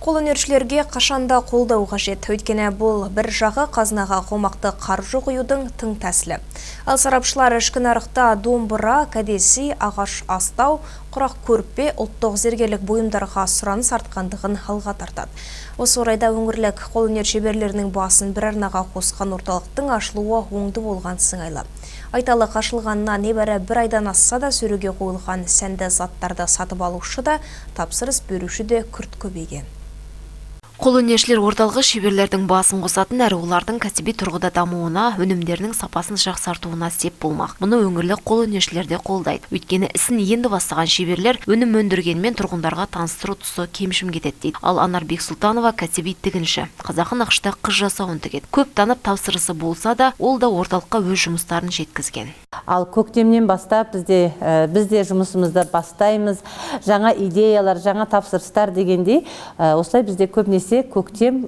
Қолөнершілерге қашанда қолдау қажет. Өйткені бұл бір жағы қазынаға қомақты қаржы құюдың тың тәсілі. Ал сарапшылар ішкі нарықта домбыра, кәдесый, ағаш астау, құрақ көрпе, ұлттық зергерлік бұйымдарға сұраныс артқандығын алға тартады. Осы орайда өңірлік қолөнер шеберлерінің басын бір арнаға қосқан орталықтың ашылуы оңды болған сыңайлы. Айталық, ашылғанына небәрі бір айдан асса да сөреге қойылған сәнді заттарды сатып алушы да, тапсырыс беруші де күрт көбейген. Қолөнершілер орталығы шеберлердің басын қосатын әрі олардың кәсіби тұрғыда дамуына, өнімдерінің сапасын жақсартуына сеп болмақ. Мұны өңірлік қолөнершілер де қолдайды. Өйткені ісін енді бастаған шеберлер өнім өндіргенмен тұрғындарға таныстыру тұсы кемшін кетеді дейді. Ал Анар Бексұлтанова кәсіби тігінші. Қазақы нақышта қыз жасауын тігеді. Көп танып тапсырысы болса да, ол да орталыққа өз жұмыстарын жеткізген. Ал көктемнен бастап бізде жұмысымызды бастаймыз. Жаңа идеялар, жаңа тапсырыстар дегендей, осылай бізде көбінесе көктем,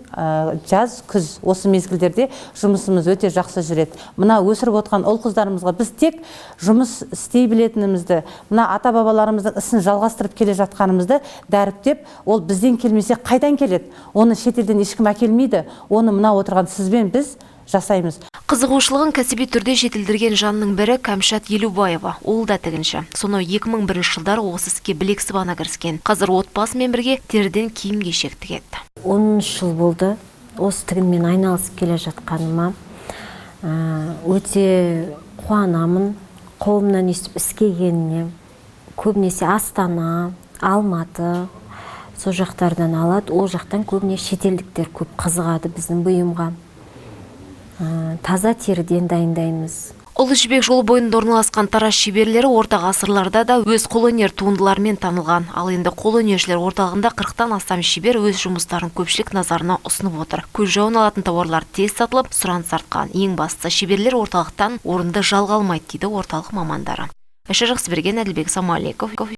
жаз, күз осы мезгілдерде жұмысымыз өте жақсы жүреді. Мына өсіріп отқан ұл қыздарымызға біз тек жұмыс істей білетінімізді, мына ата-бабаларымыздың ісін жалғастырып келе жатқанымызды дәріптеп, ол бізден келмесе қайдан келеді? Оны шетелден ешкім әкелмейді. Оны мына отырған сізбен біз жасаймыз. Қызығушылығын кәсіби түрде жетілдірген жанның бірі Кәмшат Елубаева. Ол да тігінші. Сонау 2001 жылдары осы іске білексіп ана кіріскен. Қазір отбасымен бірге теріден киім кешек тігеді. 10 жыл болды осы тігінмен айналысып келе жатқаныма. Өте қуанамын. Қолымнан естіп іске келгеніне. Көбінесе Астана, Алматы, сол жақтардан алады. Ол жақтан көбіне шетелдіктер көп қызығады біздің бұйымға. Таза теріден дайындаймыз. Ұлы жібек жолы бойында орналасқан тараз шеберлері орта ғасырларда да өз қолөнер туындыларымен танылған. Ал енді қолөнершілер орталығында 40-тан астам шебер өз жұмыстарын көпшілік назарына ұсынып отыр. Көз жауын алатын тауарлар тез сатылып, сұраныс артқан. Ең бастысы шеберлер орталықтан орынды жалға алмайды дейді орталық мамандары. Жақсыберген, Әділбек Самалеков.